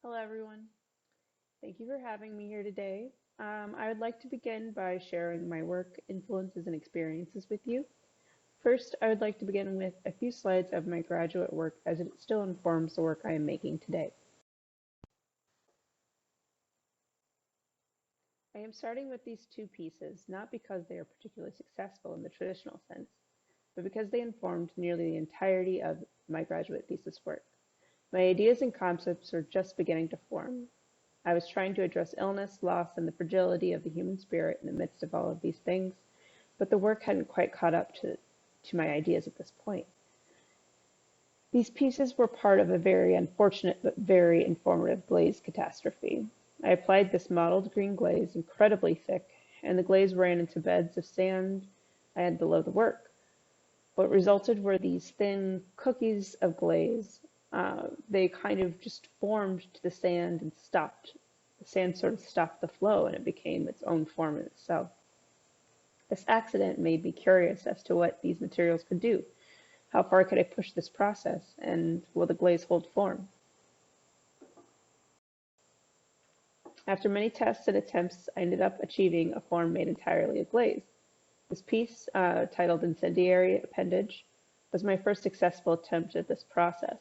Hello, everyone. Thank you for having me here today. I would like to begin by sharing my work, influences, and experiences with you. First, I would like to begin with a few slides of my graduate work as it still informs the work I am making today. I am starting with these two pieces, not because they are particularly successful in the traditional sense, but because they informed nearly the entirety of my graduate thesis work. My ideas and concepts are just beginning to form. I was trying to address illness, loss, and the fragility of the human spirit in the midst of all of these things, but the work hadn't quite caught up to my ideas at this point. These pieces were part of a very unfortunate but very informative glaze catastrophe. I applied this mottled green glaze incredibly thick, and the glaze ran into beds of sand I had below the work. What resulted were these thin cookies of glaze. They kind of just formed to the sand and stopped. The sand sort of stopped the flow and it became its own form in itself. This accident made me curious as to what these materials could do. How far could I push this process, and will the glaze hold form? After many tests and attempts, I ended up achieving a form made entirely of glaze. This piece, titled Incendiary Appendage, was my first successful attempt at this process.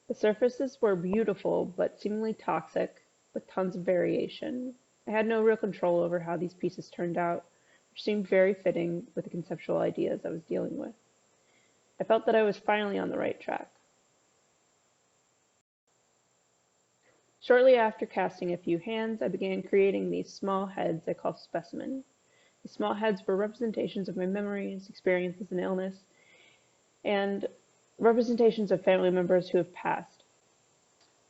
The surfaces were beautiful but seemingly toxic, with tons of variation. I had no real control over how these pieces turned out, which seemed very fitting with the conceptual ideas I was dealing with. I felt that I was finally on the right track. Shortly after casting a few hands, I began creating these small heads I call specimen. The small heads were representations of my memories, experiences, and illness, and representations of family members who have passed.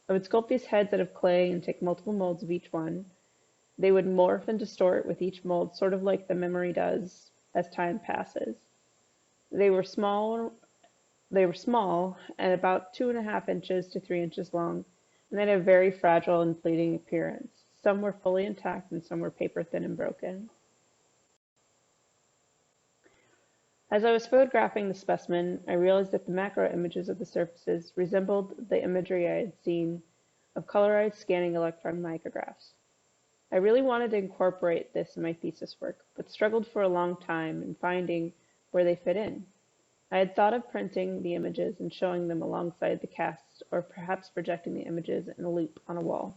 I would sculpt these heads out of clay and take multiple molds of each one. They would morph and distort with each mold, sort of like the memory does as time passes. They were small. They were small and about 2.5 inches to 3 inches long, and they had a very fragile and fleeting appearance. Some were fully intact and some were paper thin and broken. As I was photographing the specimen, I realized that the macro images of the surfaces resembled the imagery I had seen of colorized scanning electron micrographs. I really wanted to incorporate this in my thesis work, but struggled for a long time in finding where they fit in. I had thought of printing the images and showing them alongside the casts, or perhaps projecting the images in a loop on a wall.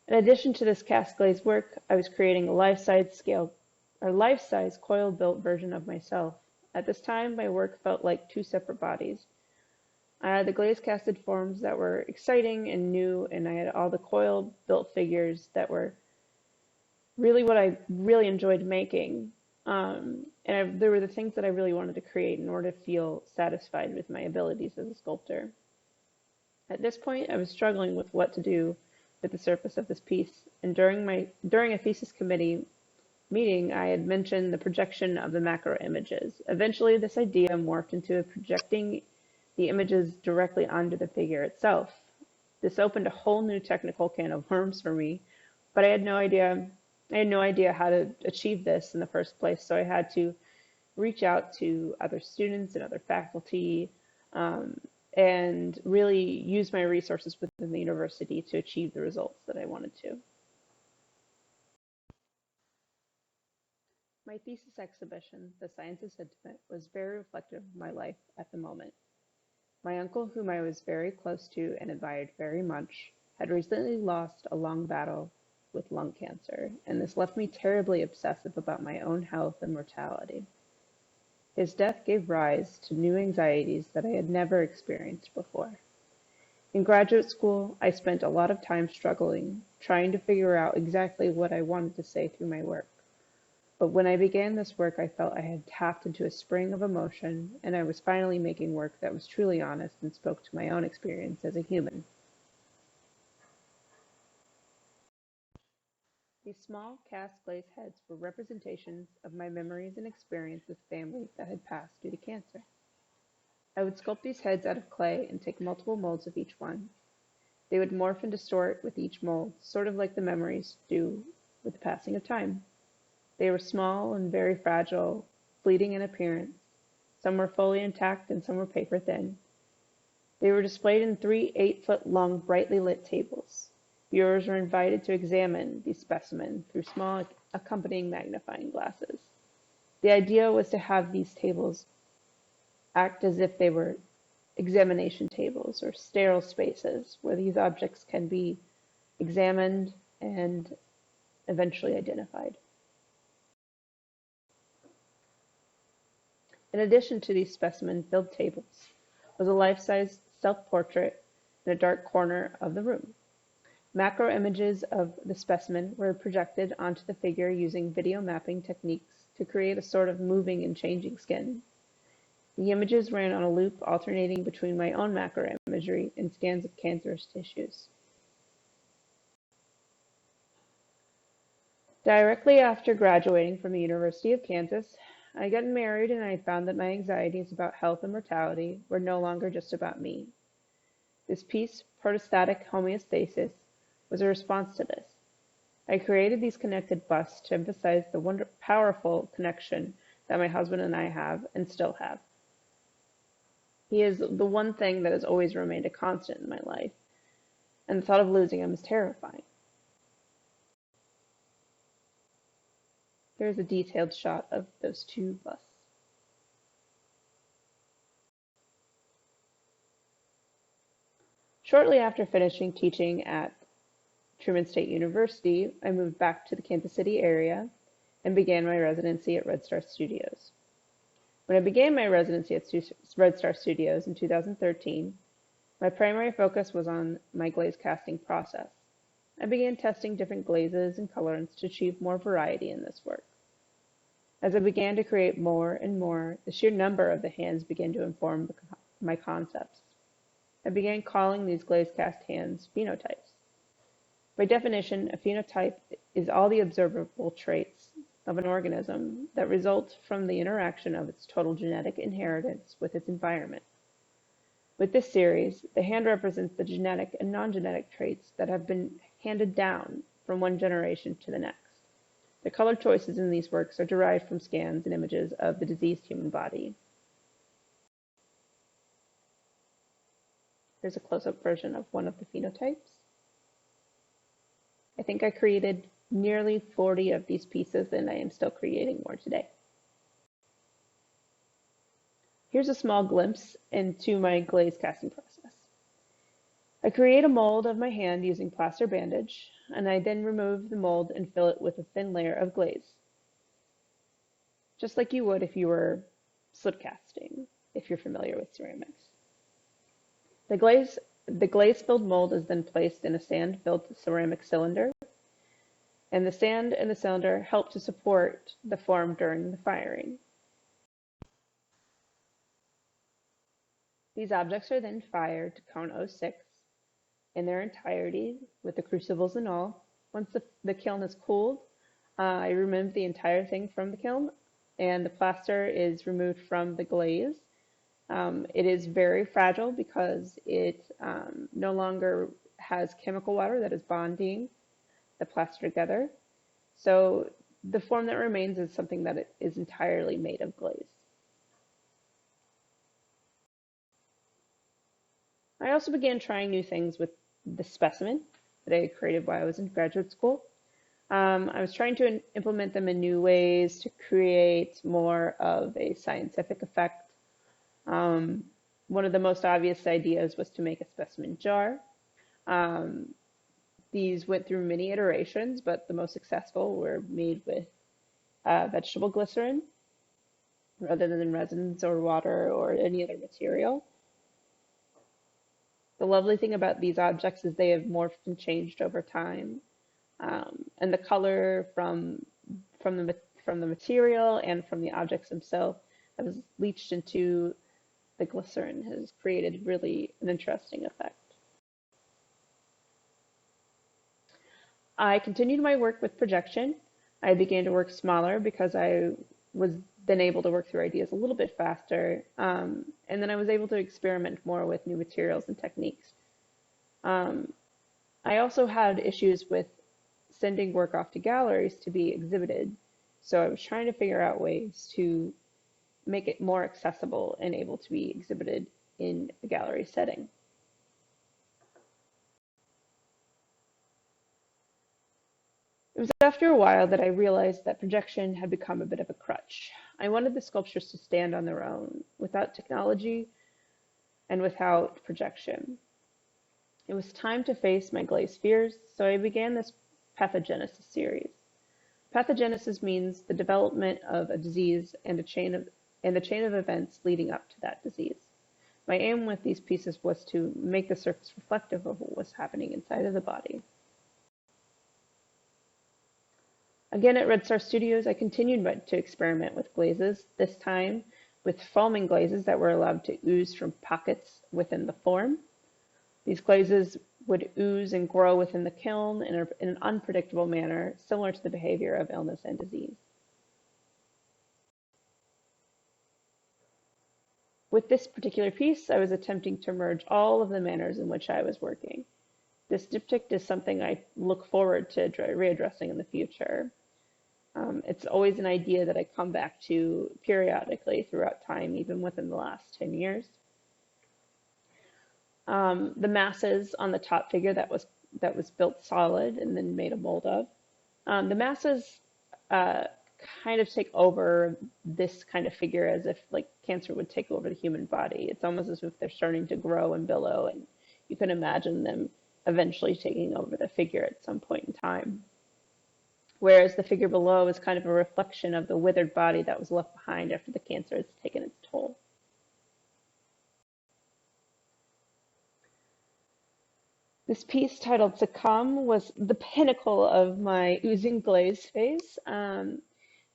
In addition to this cast glaze work, I was creating a life-size coil-built version of myself. At this time, my work felt like two separate bodies. I had the glaze casted forms that were exciting and new, and I had all the coil-built figures that were really what I really enjoyed making. There were the things that I really wanted to create in order to feel satisfied with my abilities as a sculptor. At this point, I was struggling with what to do with the surface of this piece, and during a thesis committee meeting, I had mentioned the projection of the macro images. Eventually, this idea morphed into projecting the images directly onto the figure itself. This opened a whole new technical can of worms for me, but I had no idea how to achieve this in the first place, so I had to reach out to other students and other faculty, and really use my resources within the university to achieve the results that I wanted to. My thesis exhibition, The Science of Sentiment, was very reflective of my life at the moment. My uncle, whom I was very close to and admired very much, had recently lost a long battle with lung cancer, and this left me terribly obsessive about my own health and mortality. His death gave rise to new anxieties that I had never experienced before. In graduate school, I spent a lot of time struggling, trying to figure out exactly what I wanted to say through my work. But when I began this work, I felt I had tapped into a spring of emotion, and I was finally making work that was truly honest and spoke to my own experience as a human. These small cast glaze heads were representations of my memories and experience with family that had passed due to cancer. I would sculpt these heads out of clay and take multiple molds of each one. They would morph and distort with each mold, sort of like the memories do with the passing of time. They were small and very fragile, fleeting in appearance. Some were fully intact and some were paper thin. They were displayed in three 8-foot-long brightly lit tables. Viewers were invited to examine these specimens through small accompanying magnifying glasses. The idea was to have these tables act as if they were examination tables or sterile spaces where these objects can be examined and eventually identified. In addition to these specimen-filled tables was a life-size self-portrait in a dark corner of the room. Macro images of the specimen were projected onto the figure using video mapping techniques to create a sort of moving and changing skin. The images ran on a loop alternating between my own macro imagery and scans of cancerous tissues. Directly after graduating from the University of Kansas, I got married and I found that my anxieties about health and mortality were no longer just about me. This piece, protostatic homeostasis, was a response to this. I created these connected busts to emphasize the powerful connection that my husband and I have and still have. He is the one thing that has always remained a constant in my life, and the thought of losing him is terrifying. Here's a detailed shot of those two busts. Shortly after finishing teaching at Truman State University, I moved back to the Kansas City area and began my residency at Red Star Studios. When I began my residency at Red Star Studios in 2013, my primary focus was on my glaze casting process. I began testing different glazes and colorants to achieve more variety in this work. As I began to create more and more, the sheer number of the hands began to inform my concepts. I began calling these glaze cast hands phenotypes. By definition, a phenotype is all the observable traits of an organism that result from the interaction of its total genetic inheritance with its environment. With this series, the hand represents the genetic and non-genetic traits that have been handed down from one generation to the next. The color choices in these works are derived from scans and images of the diseased human body. Here's a close-up version of one of the phenotypes. I think I created nearly 40 of these pieces, and I am still creating more today. Here's a small glimpse into my glaze casting process. I create a mold of my hand using plaster bandage, and I then remove the mold and fill it with a thin layer of glaze, just like you would if you were slip casting, if you're familiar with ceramics. The glaze-filled mold is then placed in a sand-filled ceramic cylinder, and the sand and the cylinder help to support the form during the firing. These objects are then fired to cone 06 in their entirety with the crucibles and all. Once the kiln is cooled, I remove the entire thing from the kiln, and the plaster is removed from the glaze. It is very fragile because it no longer has chemical water that is bonding the plaster together. So the form that remains is something that is entirely made of glaze. I also began trying new things with the specimen that I created while I was in graduate school. I was trying to implement them in new ways to create more of a scientific effect. One of the most obvious ideas was to make a specimen jar. These went through many iterations, but the most successful were made with vegetable glycerin rather than resins or water or any other material. The lovely thing about these objects is they have morphed and changed over time, and the color from the material and from the objects themselves has leached into the glycerin, has created really an interesting effect. I continued my work with projection. I began to work smaller because I was then able to work through ideas a little bit faster, and then I was able to experiment more with new materials and techniques. I also had issues with sending work off to galleries to be exhibited, so I was trying to figure out ways to make it more accessible and able to be exhibited in a gallery setting. It was after a while that I realized that projection had become a bit of a crutch. I wanted the sculptures to stand on their own, without technology and without projection. It was time to face my glazed fears, so I began this pathogenesis series. Pathogenesis means the development of a disease and the chain of events leading up to that disease. My aim with these pieces was to make the surface reflective of what was happening inside of the body. Again, at Red Star Studios, I continued to experiment with glazes, this time with foaming glazes that were allowed to ooze from pockets within the form. These glazes would ooze and grow within the kiln in an unpredictable manner, similar to the behavior of illness and disease. With this particular piece, I was attempting to merge all of the manners in which I was working. This diptych is something I look forward to readdressing in the future. It's always an idea that I come back to periodically throughout time, even within the last 10 years. The masses on the top figure that was built solid and then made a mold of. The masses kind of take over this kind of figure as if like cancer would take over the human body. It's almost as if they're starting to grow and billow, and you can imagine them eventually taking over the figure at some point in time. Whereas the figure below is kind of a reflection of the withered body that was left behind after the cancer has taken its toll. This piece, titled Succumb, was the pinnacle of my oozing glaze phase.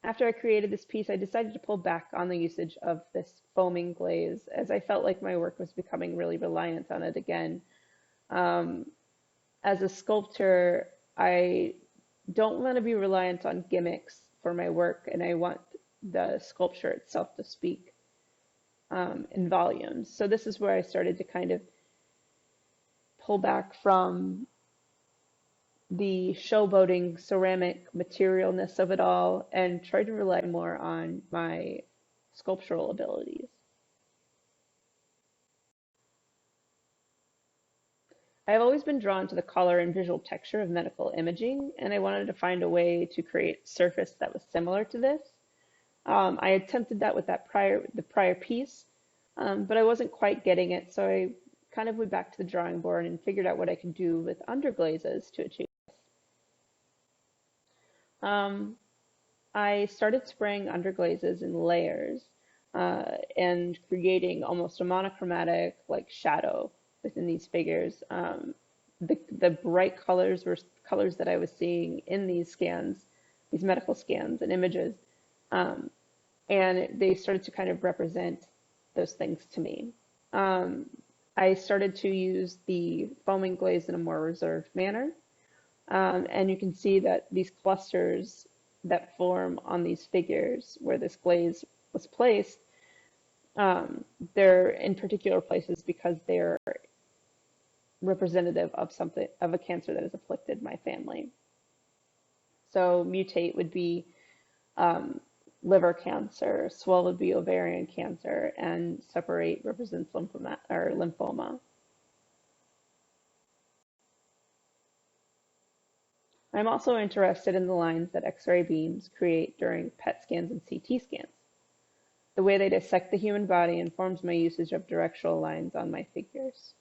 After I created this piece, I decided to pull back on the usage of this foaming glaze, as I felt like my work was becoming really reliant on it again. As a sculptor, I don't want to be reliant on gimmicks for my work, and I want the sculpture itself to speak in volumes. So this is where I started to kind of pull back from the showboating ceramic materialness of it all and try to rely more on my sculptural abilities. I've always been drawn to the color and visual texture of medical imaging, and I wanted to find a way to create a surface that was similar to this. I attempted that with the prior piece, but I wasn't quite getting it, so I kind of went back to the drawing board and figured out what I could do with underglazes to achieve this. I started spraying underglazes in layers and creating almost a monochromatic like shadow within these figures. The bright colors were colors that I was seeing in these scans, these medical scans and images, and they started to kind of represent those things to me. I started to use the foaming glaze in a more reserved manner, and you can see that these clusters that form on these figures where this glaze was placed, they're in particular places because they're representative of a cancer that has afflicted my family. So mutate would be liver cancer, swell would be ovarian cancer, and separate represents lymphoma. I'm also interested in the lines that X-ray beams create during PET scans and CT scans. The way they dissect the human body informs my usage of directional lines on my figures.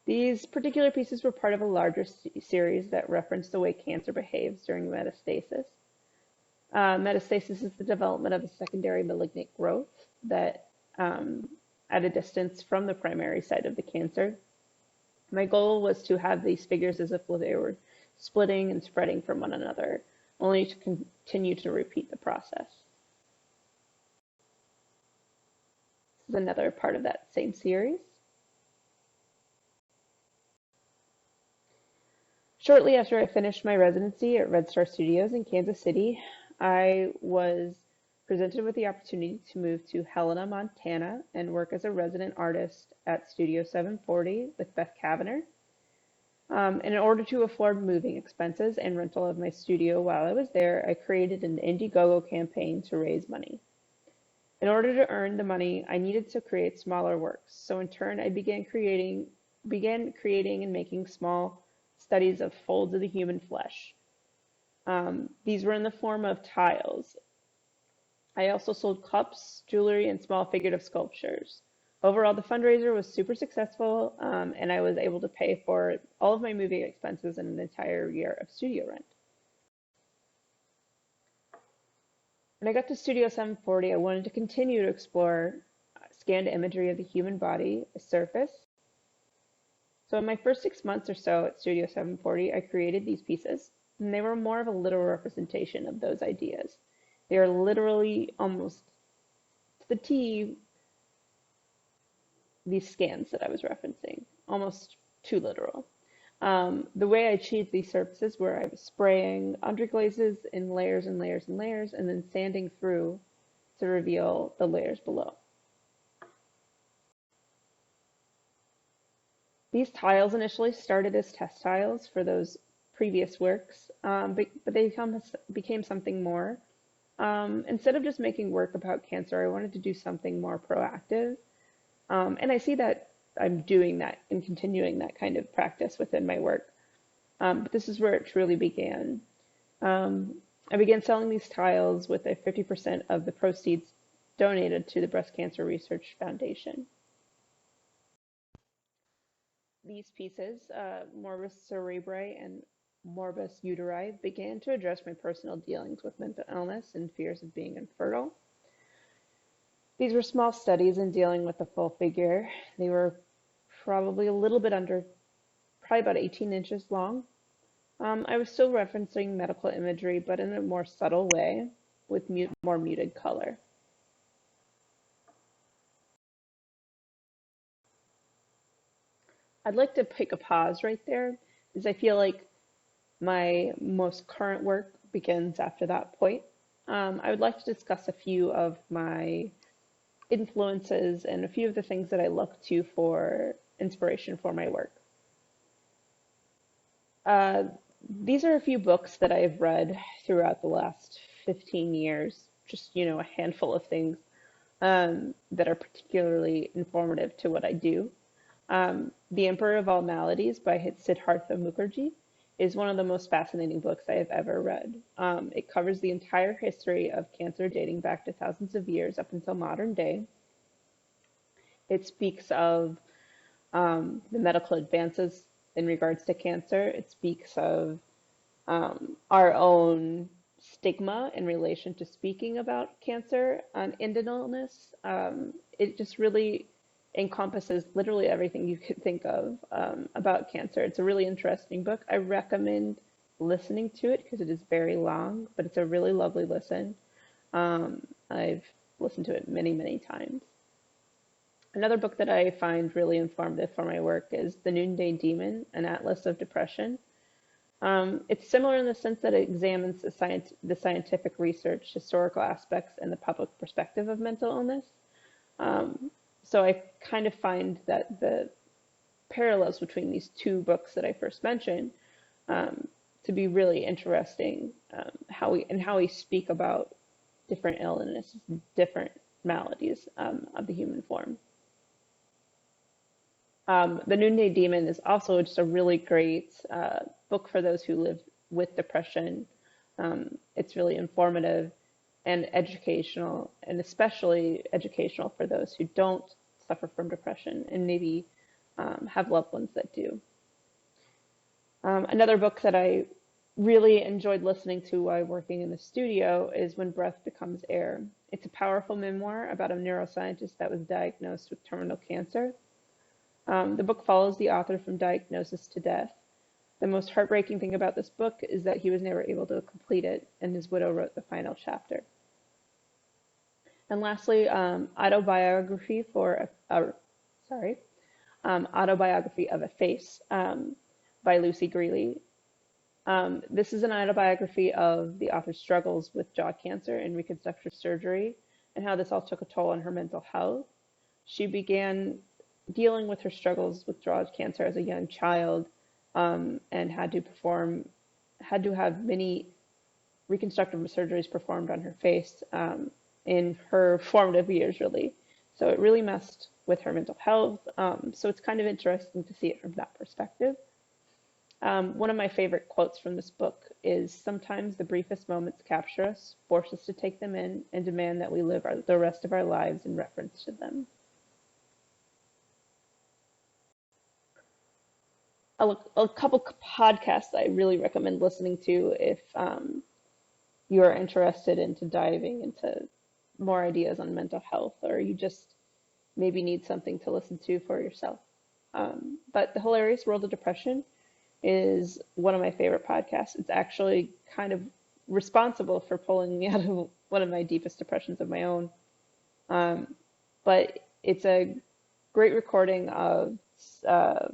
These particular pieces were part of a larger series that referenced the way cancer behaves during metastasis. Metastasis is the development of a secondary malignant growth that at a distance from the primary site of the cancer. My goal was to have these figures as if they were splitting and spreading from one another, only to continue to repeat the process. This is another part of that same series. Shortly after I finished my residency at Red Star Studios in Kansas City, I was presented with the opportunity to move to Helena, Montana, and work as a resident artist at Studio 740 with Beth Kavanagh. And in order to afford moving expenses and rental of my studio while I was there, I created an Indiegogo campaign to raise money. In order to earn the money, I needed to create smaller works. So in turn, I began creating and making small studies of folds of the human flesh. These were in the form of tiles. I also sold cups, jewelry, and small figurative sculptures. Overall, the fundraiser was super successful, and I was able to pay for all of my moving expenses and an entire year of studio rent. When I got to Studio 740, I wanted to continue to explore scanned imagery of the human body, a surface. So in my first 6 months or so at Studio 740, I created these pieces, and they were more of a literal representation of those ideas. They are literally almost to the T these scans that I was referencing, almost too literal. The way I achieved these surfaces were I was spraying underglazes in layers and layers and layers, and then sanding through to reveal the layers below. These tiles initially started as test tiles for those previous works, but they became something more. Instead of just making work about cancer, I wanted to do something more proactive. And I see that I'm doing that and continuing that kind of practice within my work. But this is where it truly began. I began selling these tiles with a 50% of the proceeds donated to the Breast Cancer Research Foundation. These pieces, Morbus cerebri and Morbus uteri, began to address my personal dealings with mental illness and fears of being infertile. These were small studies in dealing with the full figure. They were probably a little bit under, probably about 18 inches long. I was still referencing medical imagery, but in a more subtle way with more muted color. I'd like to take a pause right there, because I feel like my most current work begins after that point. I would like to discuss a few of my influences and a few of the things that I look to for inspiration for my work. These are a few books that I've read throughout the last 15 years, just, a handful of things that are particularly informative to what I do. The Emperor of All Maladies by Siddhartha Mukherjee is one of the most fascinating books I have ever read. It covers the entire history of cancer dating back to thousands of years up until modern day. It speaks of the medical advances in regards to cancer. It speaks of our own stigma in relation to speaking about cancer and illness. It just really encompasses literally everything you could think of about cancer. It's a really interesting book. I recommend listening to it because it is very long, but it's a really lovely listen. I've listened to it many, many times. Another book that I find really informative for my work is The Noonday Demon, An Atlas of Depression. It's similar in the sense that it examines the scientific research, historical aspects, and the public perspective of mental illness. So I kind of find that the parallels between these two books that I first mentioned to be really interesting, how we speak about different illnesses, different maladies of the human form. The Noonday Demon is also just a really great book for those who live with depression. It's really informative and educational, and especially educational for those who don't suffer from depression and maybe have loved ones that do. Another book that I really enjoyed listening to while working in the studio is When Breath Becomes Air. It's a powerful memoir about a neuroscientist that was diagnosed with terminal cancer. The book follows the author from diagnosis to death. The most heartbreaking thing about this book is that he was never able to complete it, and his widow wrote the final chapter. And lastly, Autobiography of a Face by Lucy Greeley. This is an autobiography of the author's struggles with jaw cancer and reconstructive surgery, and how this all took a toll on her mental health. She began dealing with her struggles with jaw cancer as a young child, and had to have many reconstructive surgeries performed on her face in her formative years, really. So it really messed with her mental health. So it's kind of interesting to see it from that perspective. One of my favorite quotes from this book is sometimes the briefest moments capture us, force us to take them in, and demand that we live the rest of our lives in reference to them. A couple podcasts I really recommend listening to if you are interested into diving into more ideas on mental health, or you just maybe need something to listen to for yourself. But The Hilarious World of Depression is one of my favorite podcasts. It's actually kind of responsible for pulling me out of one of my deepest depressions of my own. Um, but it's a great recording of uh,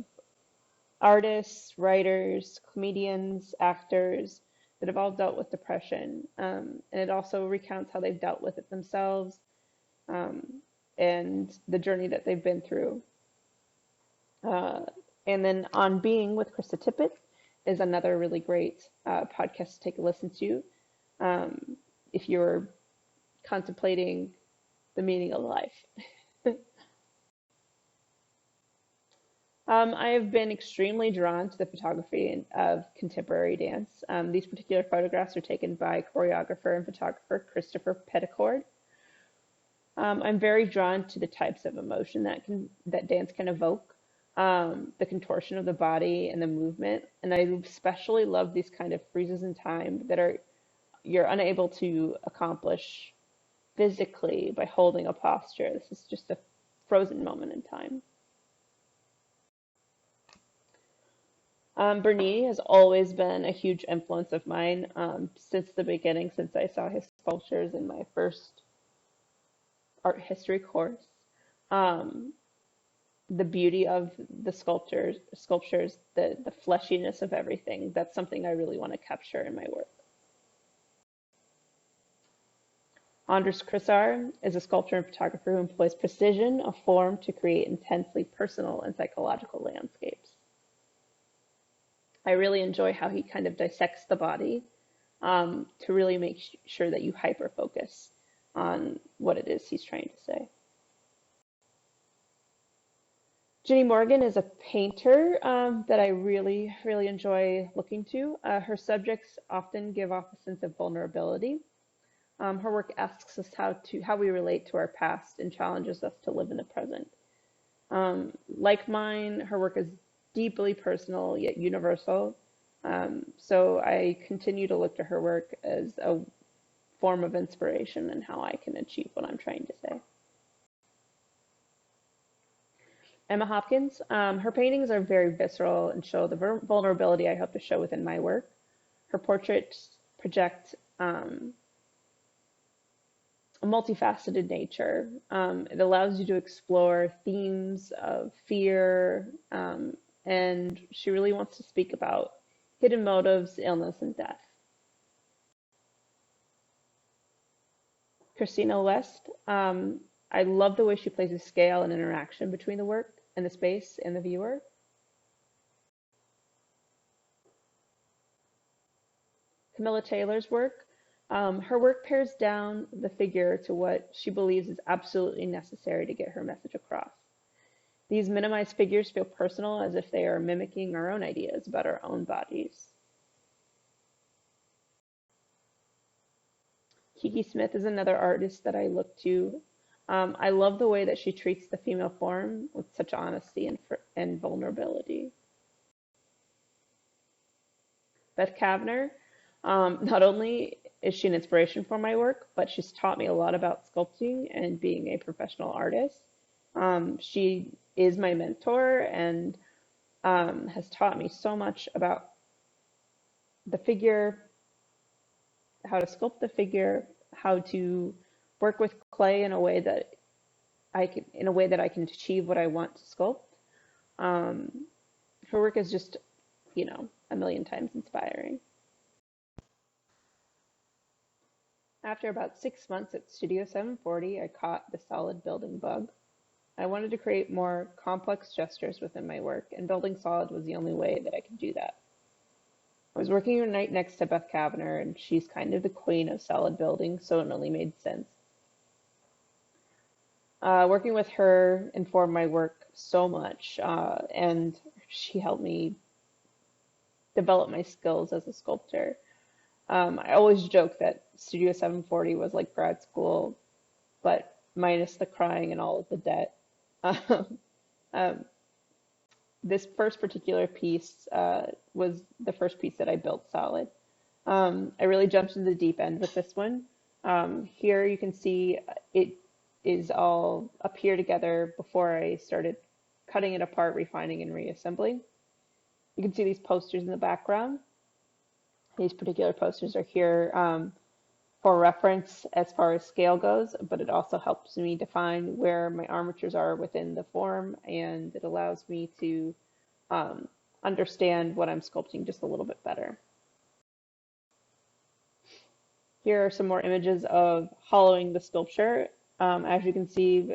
artists, writers, comedians, actors that have all dealt with depression. And it also recounts how they've dealt with it themselves, um, and the journey that they've been through. Uh, and then On Being with Krista Tippett is another really great podcast to take a listen to if you're contemplating the meaning of life. I have been extremely drawn to the photography of contemporary dance. These particular photographs are taken by choreographer and photographer Christopher Petticord. I'm very drawn to the types of emotion that dance can evoke, the contortion of the body and the movement, and I especially love these kind of freezes in time that are you're unable to accomplish physically by holding a posture. This is just a frozen moment in time. Bernini has always been a huge influence of mine since the beginning, since I saw his sculptures in my first art history course. Um, the beauty of the sculptures, the fleshiness of everything, that's something I really want to capture in my work. Andres Crissar is a sculptor and photographer who employs precision of form to create intensely personal and psychological landscapes. I really enjoy how he kind of dissects the body to really make sure that you hyper focus on what it is he's trying to say. Jenny Morgan is a painter that I really, really enjoy looking to. Her subjects often give off a sense of vulnerability. Her work asks us how we relate to our past and challenges us to live in the present. Like mine, her work is deeply personal yet universal. So I continue to look to her work as a form of inspiration in how I can achieve what I'm trying to say. Emma Hopkins, her paintings are very visceral and show the vulnerability I hope to show within my work. Her portraits project a multifaceted nature. It allows you to explore themes of fear, and she really wants to speak about hidden motives, illness, and death. Christina West, I love the way she places scale and interaction between the work and the space and the viewer. Camilla Taylor's work, her work pares down the figure to what she believes is absolutely necessary to get her message across. These minimized figures feel personal, as if they are mimicking our own ideas about our own bodies. Kiki Smith is another artist that I look to. I love the way that she treats the female form with such honesty and vulnerability. Beth Kavner, not only is she an inspiration for my work, but she's taught me a lot about sculpting and being a professional artist. She is my mentor and has taught me so much about the figure, how to sculpt the figure, how to work with clay in a way that I can achieve what I want to sculpt. Um, Her work is just, a million times inspiring. After about 6 months at Studio 740, I caught the solid building bug. I wanted to create more complex gestures within my work, and building solid was the only way that I could do that. I was working right next to Beth Kavner, and she's kind of the queen of solid building, so it only made sense. Working with her informed my work so much, and she helped me develop my skills as a sculptor. I always joke that Studio 740 was like grad school, but minus the crying and all of the debt. Um, this first particular piece was the first piece that I built solid. I really jumped into the deep end with this one. Here you can see it is all up here together before I started cutting it apart, refining, and reassembling. You can see these posters in the background. These particular posters are here for reference as far as scale goes, but it also helps me define where my armatures are within the form, and it allows me to um, understand what I'm sculpting just a little bit better. Here are some more images of hollowing the sculpture. As you can see,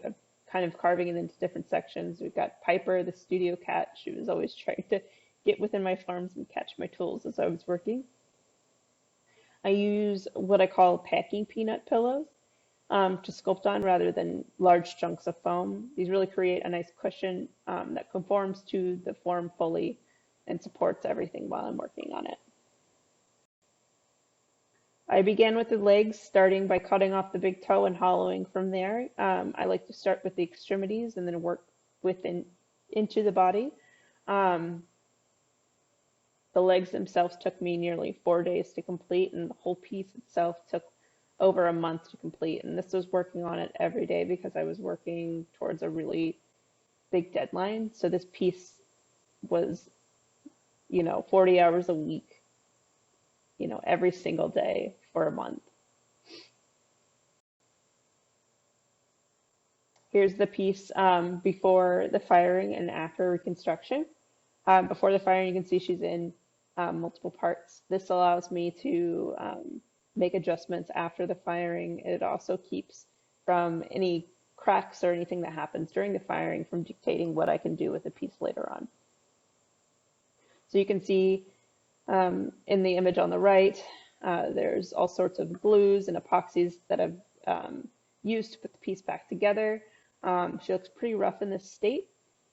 kind of carving it into different sections. We've got Piper, the studio cat. She was always trying to get within my forms and catch my tools as I was working. I use what I call packing peanut pillows to sculpt on rather than large chunks of foam. These really create a nice cushion that conforms to the form fully and supports everything while I'm working on it. I began with the legs, starting by cutting off the big toe and hollowing from there. I like to start with the extremities and then work within into the body. Um, the legs themselves took me nearly 4 days to complete, and the whole piece itself took over a month to complete. And this was working on it every day because I was working towards a really big deadline. So this piece was, 40 hours a week, every single day for a month. Here's the piece before the firing and after reconstruction. Before the firing, you can see she's in multiple parts. This allows me to make adjustments after the firing. It also keeps from any cracks or anything that happens during the firing from dictating what I can do with the piece later on. So you can see in the image on the right, there's all sorts of glues and epoxies that I've used to put the piece back together. She looks pretty rough in this state,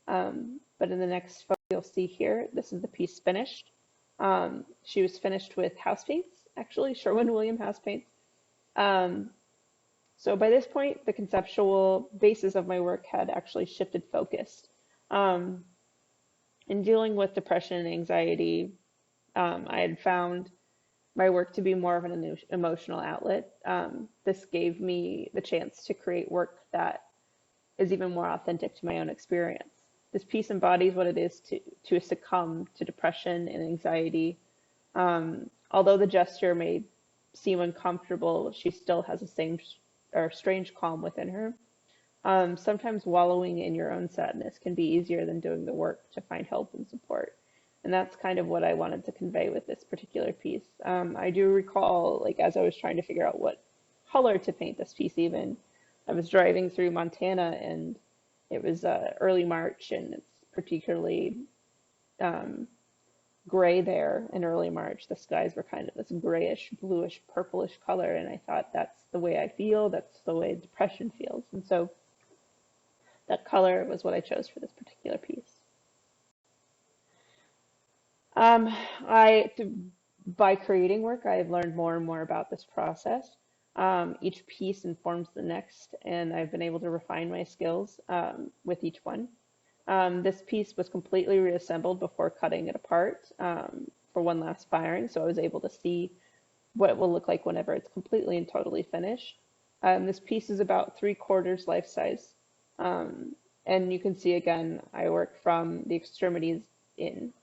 but in the next photo you'll see here, this is the piece finished. She was finished with house paints, actually, Sherwin-Williams house paints. So by this point, the conceptual basis of my work had actually shifted focus. In dealing with depression and anxiety, I had found my work to be more of an emotional outlet. This gave me the chance to create work that is even more authentic to my own experience. This piece embodies what it is to succumb to depression and anxiety. Although the gesture may seem uncomfortable, she still has a same or strange calm within her. Sometimes wallowing in your own sadness can be easier than doing the work to find help and support. And that's kind of what I wanted to convey with this particular piece. I do recall, like, as I was trying to figure out what color to paint this piece even, I was driving through Montana and it was early March and it's particularly gray there in early March. The skies were kind of this grayish, bluish, purplish color, and I thought that's the way I feel, that's the way depression feels. And so that color was what I chose for this particular piece. Um, by creating work, I've learned more and more about this process. Each piece informs the next, and I've been able to refine my skills with each one. This piece was completely reassembled before cutting it apart for one last firing, so I was able to see what it will look like whenever it's completely and totally finished. This piece is about 3/4 life size, and you can see again, I work from the extremities in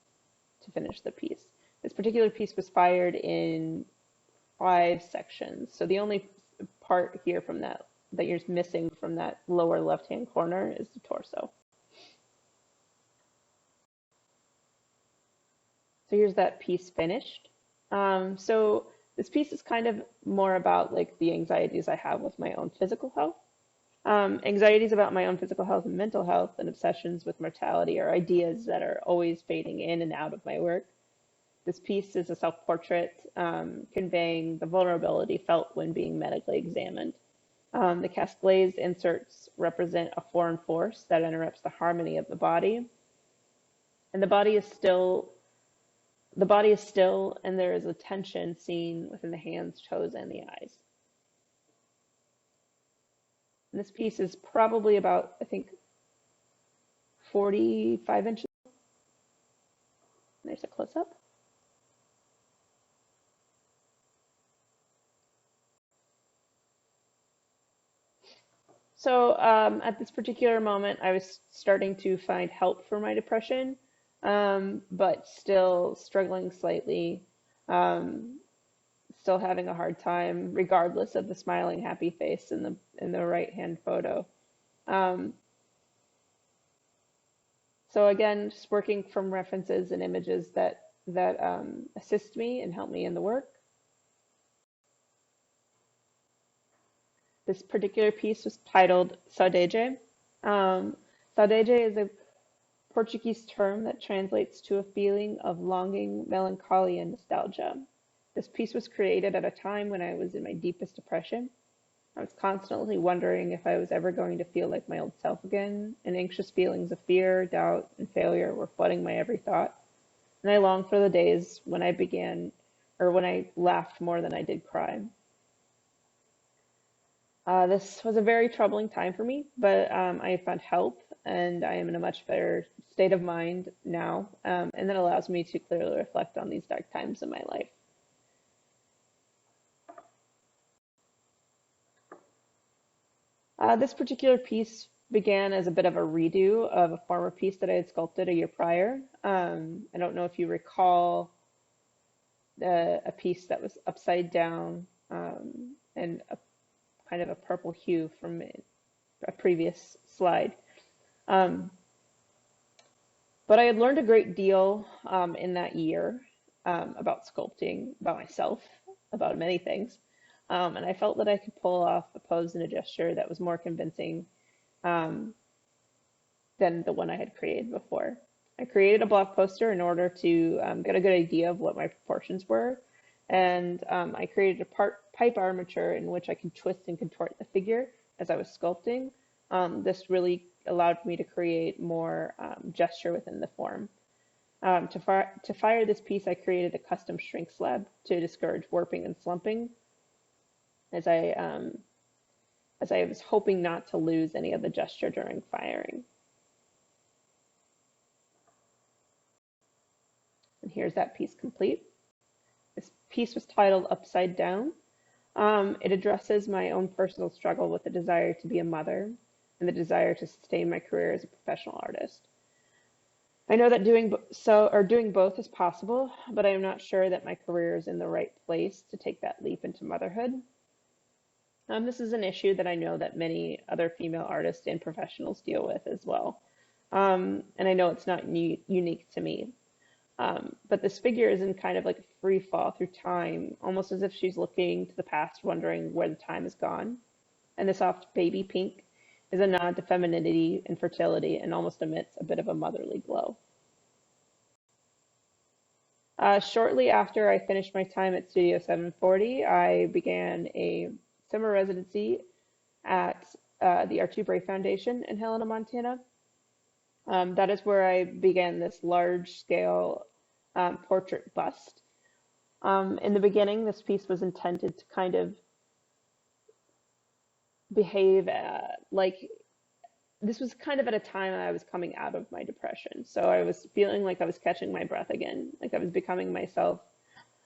to finish the piece. This particular piece was fired in 5 sections. So the only part here from that you're missing from that lower left-hand corner is the torso. So here's that piece finished. So this piece is kind of more about like the anxieties I have with my own physical health. Anxieties about my own physical health and mental health and obsessions with mortality are ideas that are always fading in and out of my work. This piece is a self-portrait conveying the vulnerability felt when being medically examined. The cast glazed inserts represent a foreign force that interrupts the harmony of the body. And the body is still, and there is a tension seen within the hands, toes, and the eyes. And this piece is probably about, I think, 45 inches. There's a close-up. So at this particular moment, I was starting to find help for my depression, but still struggling slightly, um, still having a hard time, regardless of the smiling, happy face in the right-hand photo. Um, so again, just working from references and images that assist me and help me in the work. This particular piece was titled Saudade. Saudade is a Portuguese term that translates to a feeling of longing, melancholy, and nostalgia. This piece was created at a time when I was in my deepest depression. I was constantly wondering if I was ever going to feel like my old self again, and anxious feelings of fear, doubt, and failure were flooding my every thought. And I longed for the days when when I laughed more than I did cry. This was a very troubling time for me, but I found help and I am in a much better state of mind now, and that allows me to clearly reflect on these dark times in my life. This particular piece began as a bit of a redo of a former piece that I had sculpted a year prior. I don't know if you recall a piece that was upside down and a kind of a purple hue from a previous slide. Um, but I had learned a great deal in that year about sculpting, about myself, about many things. And I felt that I could pull off a pose and a gesture that was more convincing um, than the one I had created before. I created a block poster in order to get a good idea of what my proportions were. And I created a pipe armature in which I could twist and contort the figure as I was sculpting. This really allowed me to create more gesture within the form. To fire this piece, I created a custom shrink slab to discourage warping and slumping, as as I was hoping not to lose any of the gesture during firing. And here's that piece complete. This piece was titled Upside Down. It addresses my own personal struggle with the desire to be a mother and the desire to sustain my career as a professional artist. I know that doing both is possible, but I am not sure that my career is in the right place to take that leap into motherhood. This is an issue that I know that many other female artists and professionals deal with as well. And I know it's not unique to me. But this figure is in kind of like a free fall through time, almost as if she's looking to the past, wondering where the time has gone. And the soft baby pink is a nod to femininity and fertility and almost emits a bit of a motherly glow. Shortly after I finished my time at Studio 740, I began a summer residency at the Archie Bray Foundation in Helena, Montana. That is where I began this large scale portrait bust. In the beginning, this piece was intended to kind of behave like this was kind of at a time I was coming out of my depression. So I was feeling like I was catching my breath again, like I was becoming myself.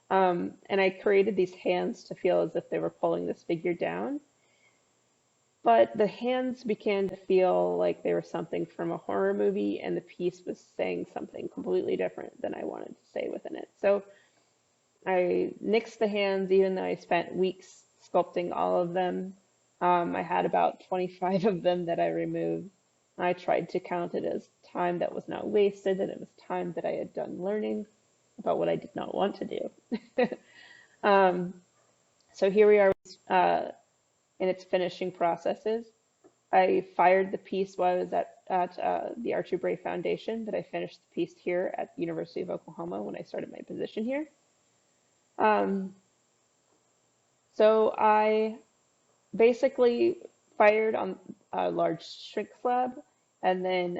And I created these hands to feel as if they were pulling this figure down. But the hands began to feel like they were something from a horror movie, and the piece was saying something completely different than I wanted to say within it. So I nixed the hands, even though I spent weeks sculpting all of them. I had about 25 of them that I removed. I tried to count it as time that was not wasted, and it was time that I had done learning about what I did not want to do. um, so here we are in its finishing processes. I fired the piece while I was at the Archie Bray Foundation, but I finished the piece here at the University of Oklahoma when I started my position here. So I basically fired on a large shrink slab and then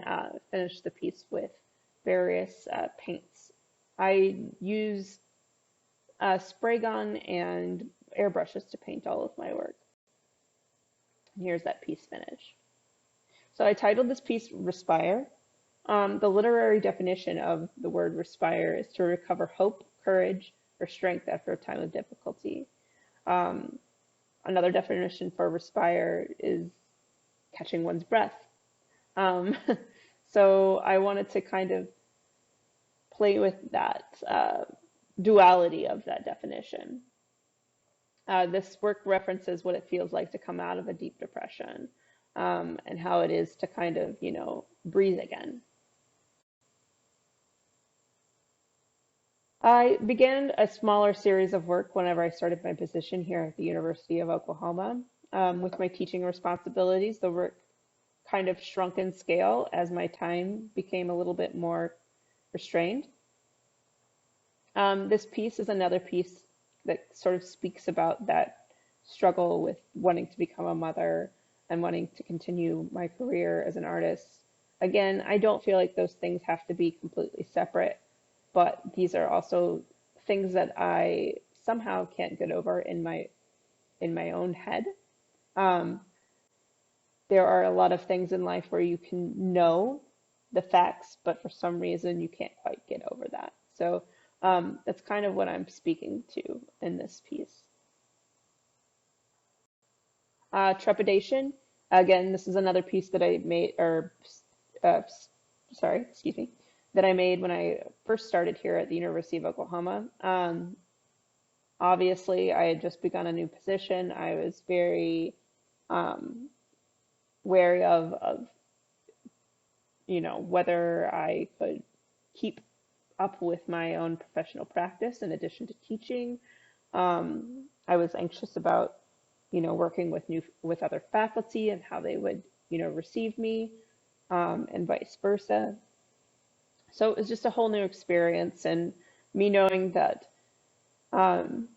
finished the piece with various paints. I use a spray gun and airbrushes to paint all of my work. Here's that piece finished. So I titled this piece Respire. The literary definition of the word respire is to recover hope, courage, or strength after a time of difficulty. Um, Another definition for respire is catching one's breath. Um, so I wanted to kind of play with that duality of that definition. This work references what it feels like to come out of a deep depression, and how it is to kind of, breathe again. I began a smaller series of work whenever I started my position here at the University of Oklahoma. With my teaching responsibilities, the work kind of shrunk in scale as my time became a little bit more restrained. This piece is another piece that sort of speaks about that struggle with wanting to become a mother and wanting to continue my career as an artist. Again, I don't feel like those things have to be completely separate, but these are also things that I somehow can't get over in my own head. Um, there are a lot of things in life where you can know the facts, but for some reason you can't quite get over that. So that's kind of what I'm speaking to in this piece. Trepidation. Again, this is another piece that I made, or uh, sorry, excuse me, that I made when I first started here at the University of Oklahoma. Obviously, I had just begun a new position. I was very um, wary of whether I could keep up with my own professional practice in addition to teaching. I was anxious about, working with other faculty and how they would, receive me, and vice versa. So it was just a whole new experience, and me knowing um,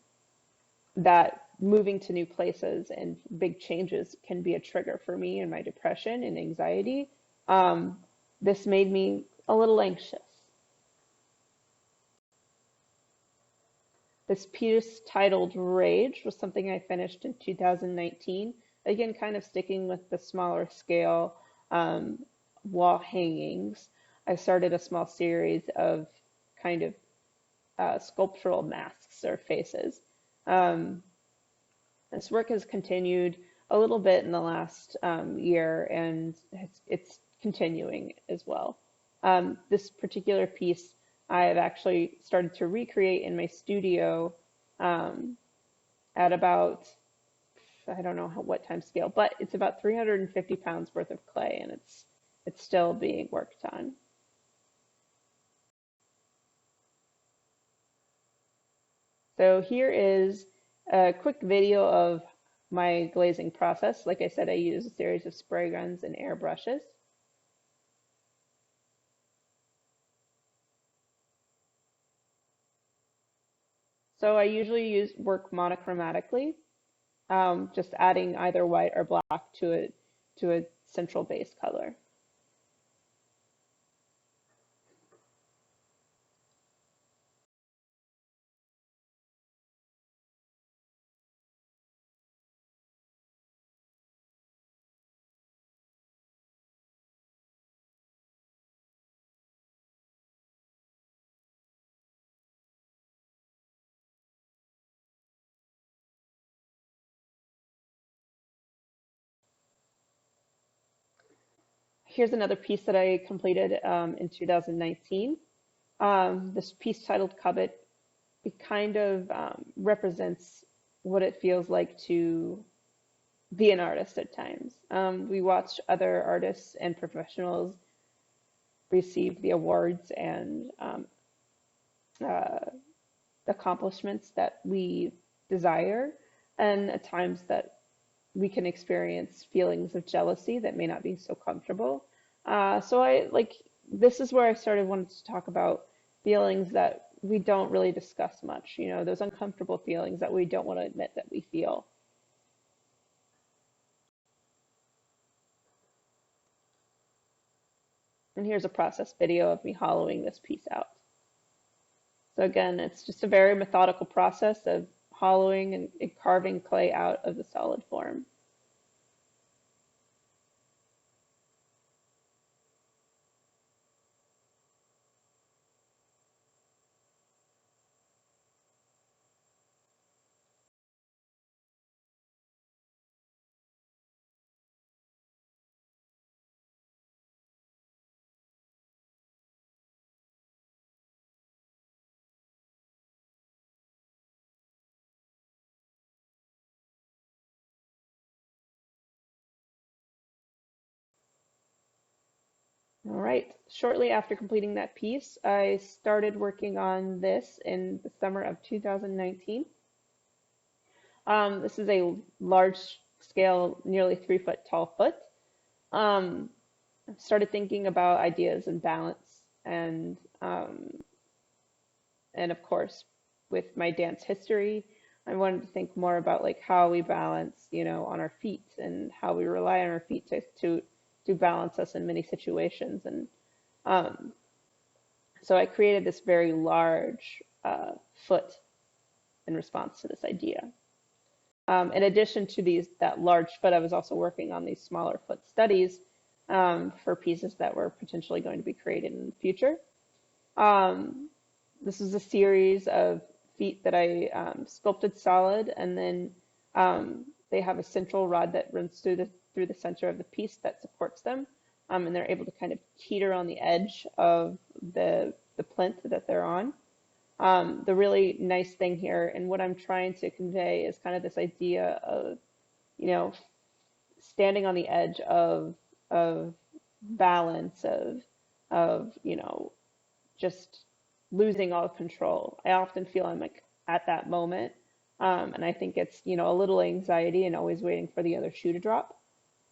that moving to new places and big changes can be a trigger for me and my depression and anxiety. Um, this made me a little anxious. This piece titled Rage was something I finished in 2019. Again, kind of sticking with the smaller scale wall hangings. I started a small series of kind of sculptural masks or faces. Um, this work has continued a little bit in the last year, and it's continuing as well. This particular piece I have actually started to recreate in my studio um, at about, I don't know what time scale, but it's about 350 pounds worth of clay, and it's still being worked on. So here is a quick video of my glazing process. Like I said, I use a series of spray guns and airbrushes. So I usually work monochromatically, just adding either white or black to a central base color. Here's another piece that I completed in 2019. This piece titled Covet, it kind of represents what it feels like to be an artist at times. We watch other artists and professionals receive the awards and uh, accomplishments that we desire, and at times that we can experience feelings of jealousy that may not be so comfortable. So I like this is where I started wanting to talk about feelings that we don't really discuss much, those uncomfortable feelings that we don't want to admit that we feel. And here's a process video of me hollowing this piece out. So again, it's just a very methodical process of hollowing and carving clay out of the solid form. All right. Shortly after completing that piece, I started working on this in the summer of 2019. This is a large scale, nearly 3 foot tall foot. I started thinking about ideas and balance and of course, with my dance history, I wanted to think more about like how we balance, on our feet and how we rely on our feet to balance us in many situations. And um, so I created this very large foot in response to this idea. In addition to that large foot, I was also working on these smaller foot studies for pieces that were potentially going to be created in the future. Um, this is a series of feet that I sculpted solid, and then they have a central rod that runs through the center of the piece that supports them, and they're able to kind of teeter on the edge of the plinth that they're on. The really nice thing here, and what I'm trying to convey, is kind of this idea of, you know, standing on the edge of balance, of just losing all control. I often feel I'm like at that moment, and I think it's a little anxiety and always waiting for the other shoe to drop.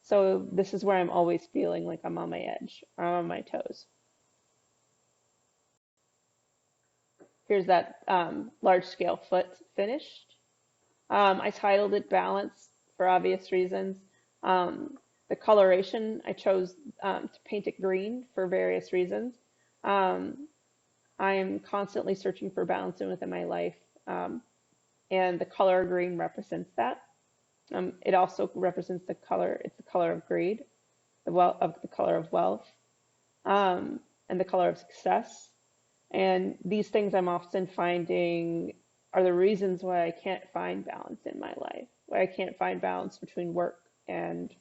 So this is where I'm always feeling like I'm on my edge, or I'm on my toes. Here's that large scale foot finished. I titled it Balance for obvious reasons. The coloration, I chose to paint it green for various reasons. Um, I am constantly searching for balance within my life, and the color green represents that. It also represents the color, it's the color of greed, the color of wealth, and the color of success. And these things I'm often finding are the reasons why I can't find balance in my life, why I can't find balance between work and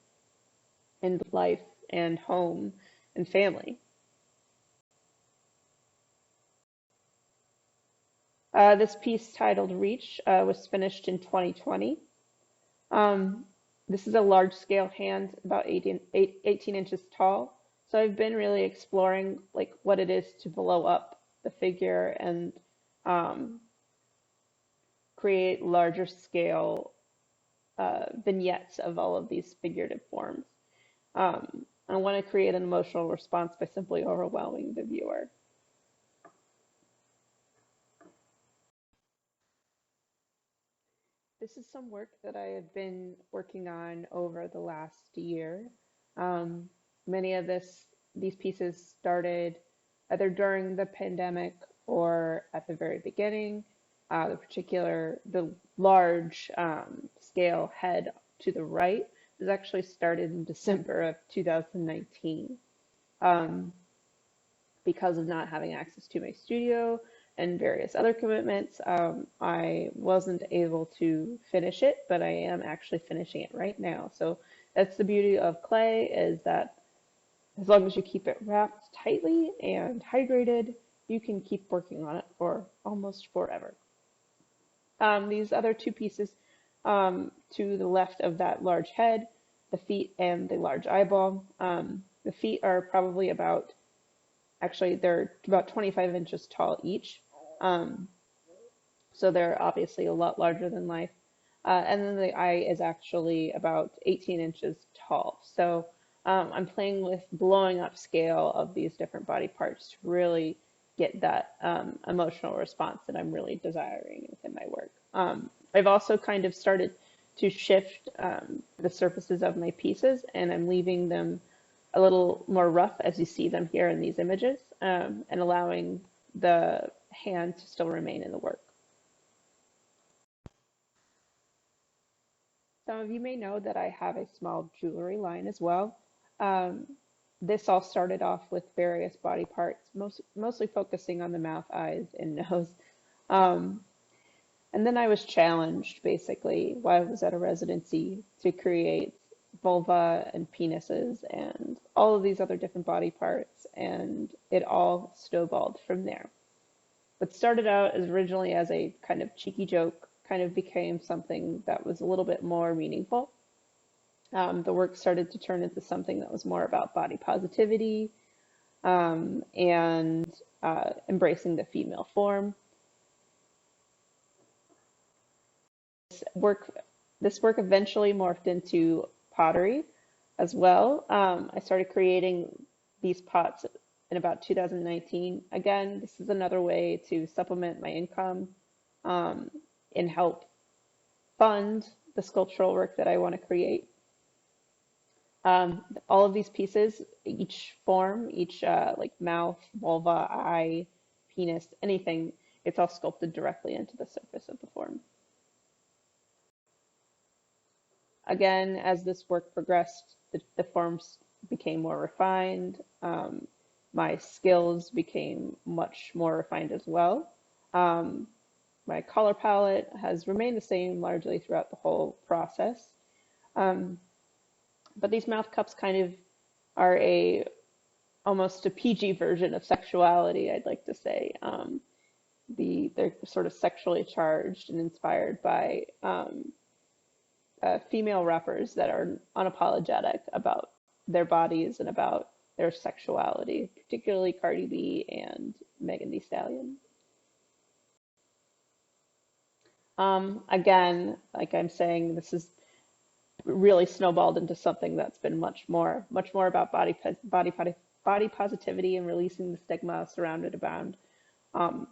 life and home and family. This piece titled Reach was finished in 2020. Um, this is a large scale hand, about 18 inches tall. So I've been really exploring like what it is to blow up the figure and um, create larger scale vignettes of all of these figurative forms. I want to create an emotional response by simply overwhelming the viewer. This is some work that I have been working on over the last year. Um, Many of these pieces started either during the pandemic or at the very beginning. The large scale head to the right was actually started in December of 2019. Um, because of not having access to my studio and various other commitments, I wasn't able to finish it, but I am actually finishing it right now. So that's the beauty of clay, is that as long as you keep it wrapped tightly and hydrated, you can keep working on it for almost forever. These other two pieces to the left of that large head, the feet and the large eyeball. The feet are probably actually they're about 25 inches tall each. Um, so they're obviously a lot larger than life. And then the eye is actually about 18 inches tall. So I'm playing with blowing up scale of these different body parts to really get that emotional response that I'm really desiring within my work. I've also kind of started to shift the surfaces of my pieces, and I'm leaving them a little more rough as you see them here in these images, and allowing the hand to still remain in the work. Some of you may know that I have a small jewelry line as well. Um, this all started off with various body parts, mostly focusing on the mouth, eyes, and nose. Um, and then I was challenged basically while I was at a residency to create vulva and penises and all of these other different body parts, and it all snowballed from there. What started out as originally as a kind of cheeky joke kind of became something that was a little bit more meaningful. The work started to turn into something that was more about body positivity, and embracing the female form. Work, this work eventually morphed into pottery as well. I started creating these pots in about 2019. Again, this is another way to supplement my income, um, and help fund the sculptural work that I want to create. All of these pieces, each form, each like mouth, vulva, eye, penis, anything, it's all sculpted directly into the surface of the form. Again, as this work progressed, the forms became more refined. My skills became much more refined as well. Um, my color palette has remained the same largely throughout the whole process. Um, but these mouth cups kind of are a almost a PG version of sexuality, I'd like to say. They're sort of sexually charged and inspired by female rappers that are unapologetic about their bodies and about their sexuality, particularly Cardi B and Megan Thee Stallion. Again, like I'm saying, this is really snowballed into something that's been much more about body positivity and releasing the stigma surrounded around um,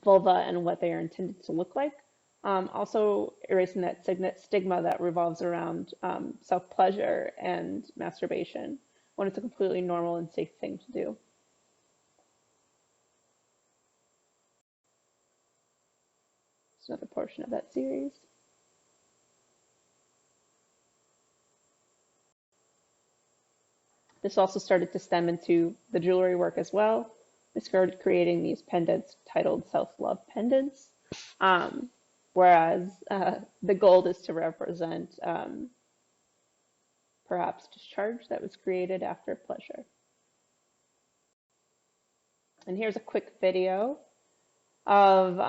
vulva and what they are intended to look like. Also erasing that stigma that revolves around self-pleasure and masturbation when it's a completely normal and safe thing to do. It's another portion of that series. This also started to stem into the jewelry work as well. I started creating these pendants titled self-love pendants, um, whereas the gold is to represent perhaps discharge that was created after pleasure. And here's a quick video of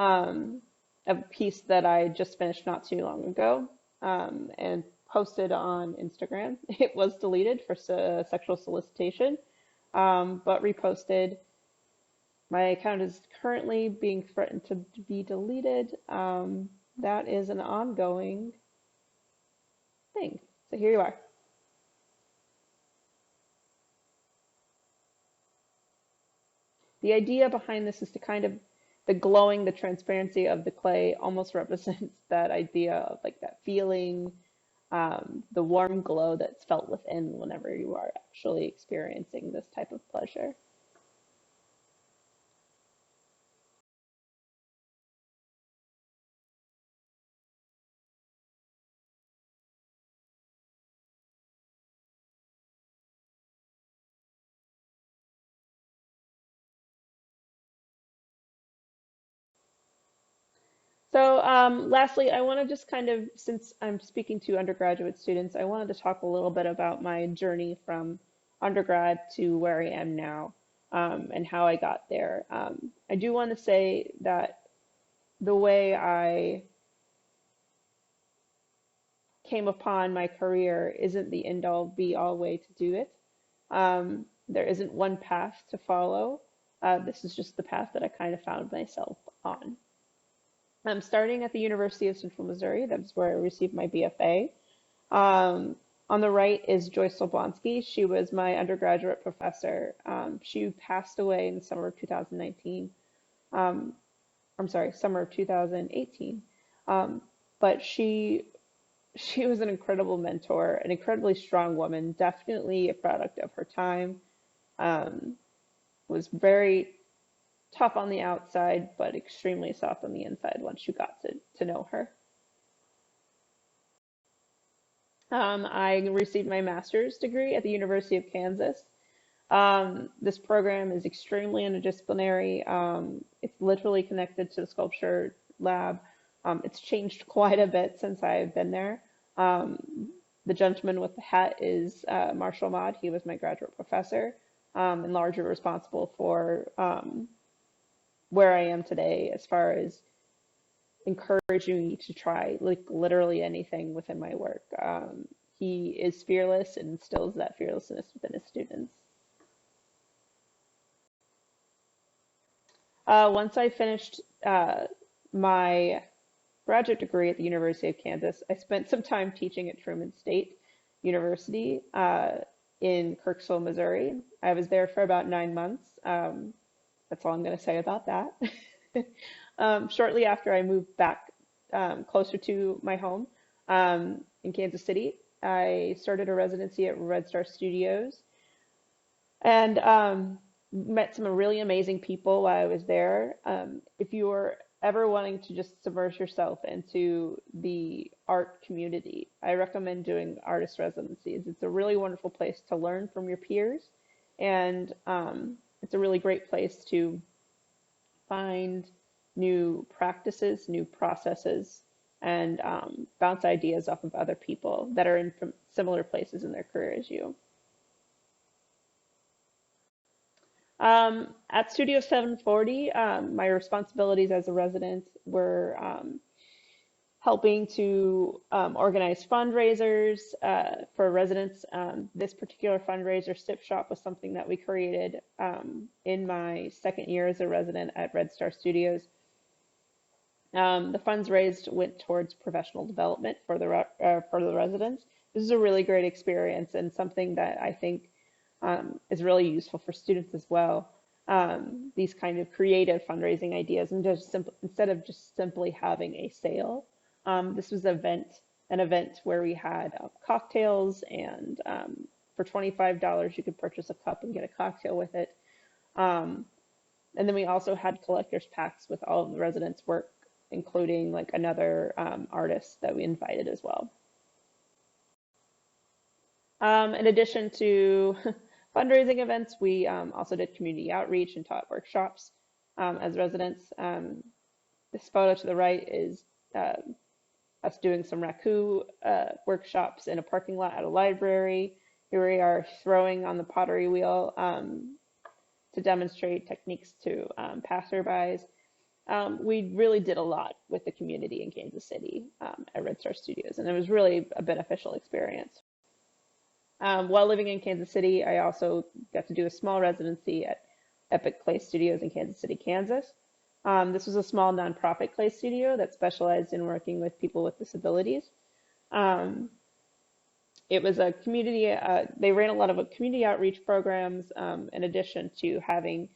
a piece that I just finished not too long ago, and posted on Instagram. It was deleted for sexual solicitation, but reposted. My account is currently being threatened to be deleted. That is an ongoing thing. So here you are. The idea behind this is to kind of the glowing, the transparency of the clay almost represents that idea of like that feeling, the warm glow that's felt within whenever you are actually experiencing this type of pleasure. So lastly, I want to just kind of, since I'm speaking to undergraduate students, I wanted to talk a little bit about my journey from undergrad to where I am now, and how I got there. I do want to say that the way I came upon my career isn't the end all be all way to do it. There isn't one path to follow. This is just the path that I kind of found myself on. I'm starting at the University of Central Missouri. That's where I received my BFA. Um, on the right is Joyce Soblonsky. She was my undergraduate professor. She passed away in the summer of 2019. I'm sorry, summer of 2018. But she She was an incredible mentor, an incredibly strong woman, definitely a product of her time. Um, was very tough on the outside, but extremely soft on the inside once you got to know her. I received my master's degree at the University of Kansas. This program is extremely interdisciplinary. It's literally connected to the sculpture lab. It's changed quite a bit since I've been there. The gentleman with the hat is Marshall Ahmad. He was my graduate professor, and largely responsible for where I am today as far as encouraging me to try like literally anything within my work. He is fearless and instills that fearlessness within his students. Once I finished my graduate degree at the University of Kansas, I spent some time teaching at Truman State University in Kirksville, Missouri. I was there for about 9 months. That's all I'm going to say about that. Shortly after I moved back closer to my home in Kansas City, I started a residency at Red Star Studios and met some really amazing people while I was there. If you are ever wanting to just submerge yourself into the art community, I recommend doing artist residencies. It's a really wonderful place to learn from your peers, and it's a really great place to find new practices, new processes, and bounce ideas off of other people that are in from similar places in their career as you. At Studio 740, my responsibilities as a resident were helping to organize fundraisers for residents. This particular fundraiser, Sip Shop, was something that we created in my second year as a resident at Red Star Studios. The funds raised went towards professional development for for the residents. This is a really great experience and something that I think is really useful for students as well. These kind of creative fundraising ideas, and just instead of just simply having a sale, this was an event where we had cocktails, and for $25 you could purchase a cup and get a cocktail with it. Um, and then we also had collector's packs with all of the residents' work, including like another artist that we invited as well. In addition to fundraising events, we also did community outreach and taught workshops as residents. This photo to the right is us doing some raku workshops in a parking lot at a library. Here we are throwing on the pottery wheel to demonstrate techniques to passerbys. We really did a lot with the community in Kansas City at Red Star Studios, and it was really a beneficial experience. While living in Kansas City, I also got to do a small residency at Epic Clay Studios in Kansas City, Kansas. This was a small nonprofit clay studio that specialized in working with people with disabilities. Um, it was a community, they ran a lot of community outreach programs in addition to having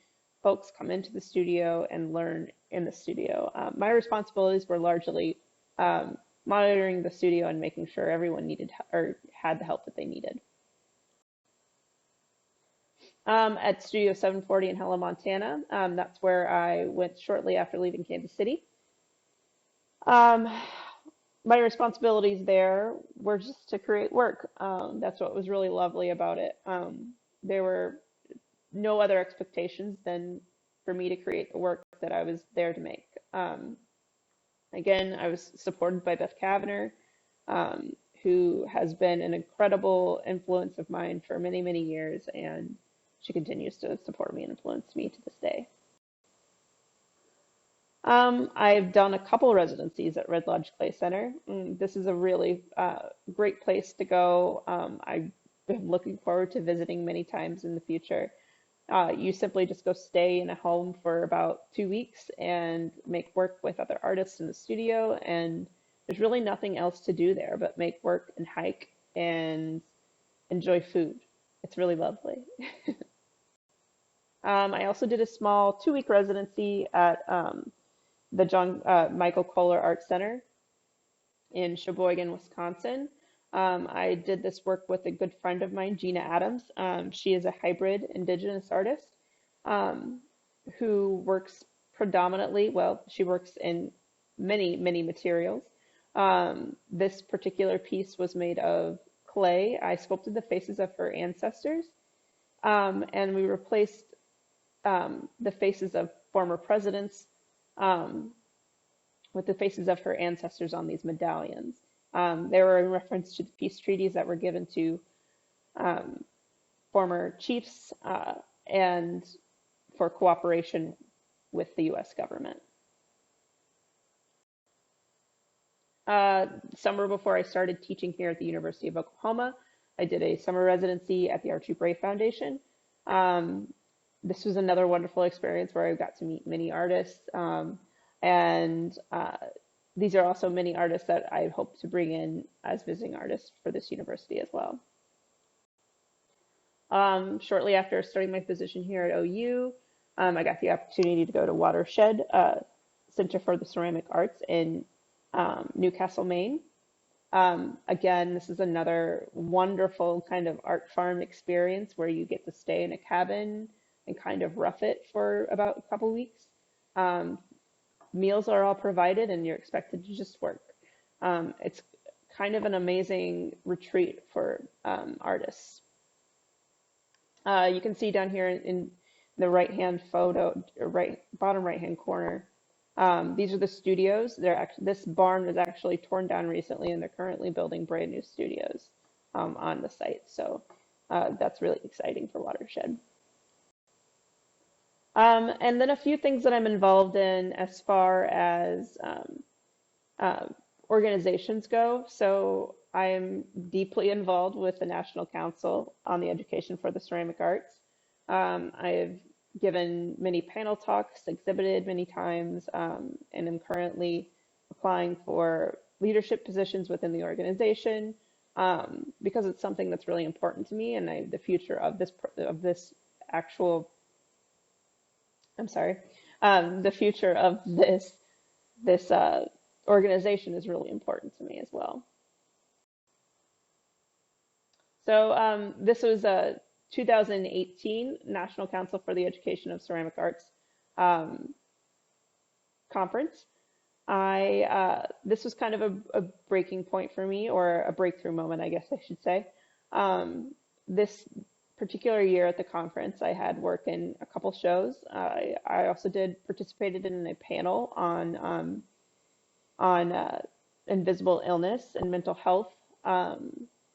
folks come into the studio and learn in the studio. My responsibilities were largely monitoring the studio and making sure everyone needed or had the help that they needed. At Studio 740 in Helen, Montana. That's where I went shortly after leaving Kansas City. Um, my responsibilities there were just to create work. That's what was really lovely about it. There were no other expectations than for me to create the work that I was there to make. Again, I was supported by Beth Kavanagh, who has been an incredible influence of mine for many, many years, and she continues to support me and influence me to this day. I've done a couple residencies at Red Lodge Clay Center. This is a really great place to go. I've been looking forward to visiting many times in the future. You simply just go stay in a home for about 2 weeks and make work with other artists in the studio, and there's really nothing else to do there but make work and hike and enjoy food. It's really lovely. I also did a small 2-week residency at the John Michael Kohler Art Center. in Sheboygan, Wisconsin. I did this work with a good friend of mine, Gina Adams. She is a hybrid Indigenous artist um, who works predominantly, well, she works in many materials. This particular piece was made of clay. I sculpted the faces of her ancestors, and we replaced the faces of former presidents um, with the faces of her ancestors on these medallions. They were in reference to the peace treaties that were given to um, former chiefs and for cooperation with the US government. Summer before I started teaching here at the University of Oklahoma, I did a summer residency at the Archie Bray Foundation. Um, this was another wonderful experience where I got to meet many artists. And these are also many artists that I hope to bring in as visiting artists for this university as well. Shortly after starting my position here at OU, I got the opportunity to go to Watershed Center for the Ceramic Arts in Newcastle, Maine. Again, this is another wonderful kind of art farm experience where you get to stay in a cabin and kind of rough it for about a couple weeks. Um, Meals are all provided and you're expected to just work. It's kind of an amazing retreat for artists. You can see down here in the right-hand photo, or bottom right-hand corner, these are the studios. This barn was actually torn down recently, and they're currently building brand new studios on the site. So that's really exciting for Watershed. And then a few things that I'm involved in as far as uh, organizations go. So I'm deeply involved with the National Council on the Education for the Ceramic Arts. I've given many panel talks, exhibited many times, and am currently applying for leadership positions within the organization because it's something that's really important to me, and the future of this actual, I'm sorry, the future of this organization is really important to me as well. So this was a 2018 National Council for the Education of Ceramic Arts um, conference. This was kind of a breaking point for me, or a breakthrough moment, I guess I should say. This particular year at the conference, I had work in a couple shows. I also participated in a panel on invisible illness and mental health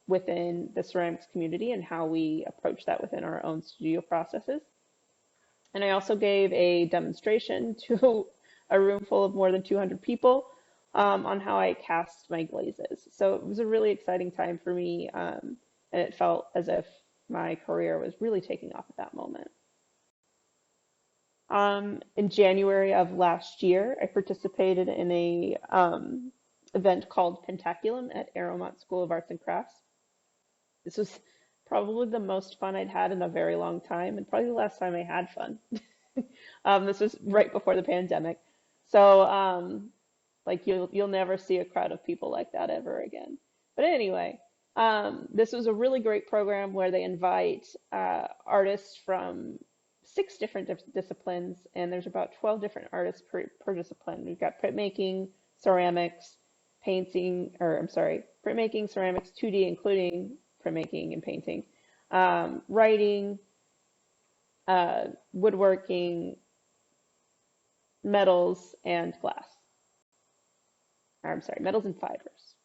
within the ceramics community and how we approach that within our own studio processes. And I also gave a demonstration to a room full of more than 200 people on how I cast my glazes. So it was a really exciting time for me, and it felt as if my career was really taking off at that moment. In January of last year, I participated in a event called Pentaculum at Aeromont School of Arts and Crafts. This was probably the most fun I'd had in a very long time, and probably the last time I had fun. This was right before the pandemic, so like you'll never see a crowd of people like that ever again. But anyway, this was a really great program where they invite artists from 6 different disciplines, and there's about 12 different artists per discipline. We've got printmaking, ceramics, painting, or I'm sorry, printmaking, ceramics, 2D, including printmaking and painting, writing, woodworking, metals, and glass. Or, I'm sorry, metals and fibers.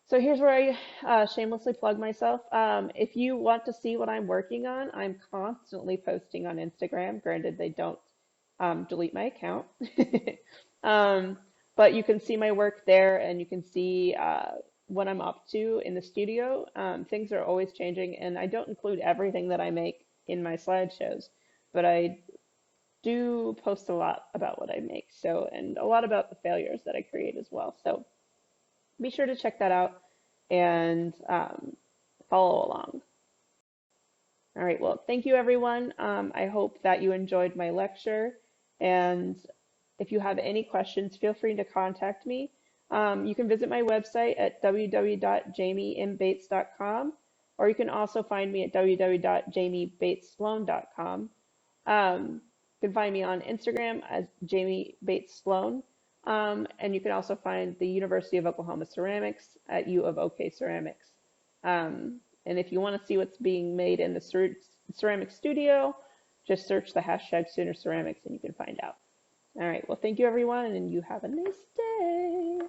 So here's where I shamelessly plug myself. If you want to see what I'm working on, I'm constantly posting on Instagram. Granted, they don't delete my account. But you can see my work there, and you can see what I'm up to in the studio. Things are always changing, and I don't include everything that I make in my slideshows, but I do post a lot about what I make, so, and a lot about the failures that I create as well. So be sure to check that out and follow along. All right, well, thank you everyone. I hope that you enjoyed my lecture, and If you have any questions, feel free to contact me. You can visit my website at www.jamiembates.com, or you can also find me at www.jamiebates-slone.com. You can find me on Instagram as Jamie Bates-Slone, and you can also find the University of Oklahoma Ceramics at U of OK Ceramics. And if you want to see what's being made in the ceramic studio, just search the hashtag Sooner Ceramics and you can find out. All right, well, thank you everyone, and you have a nice day.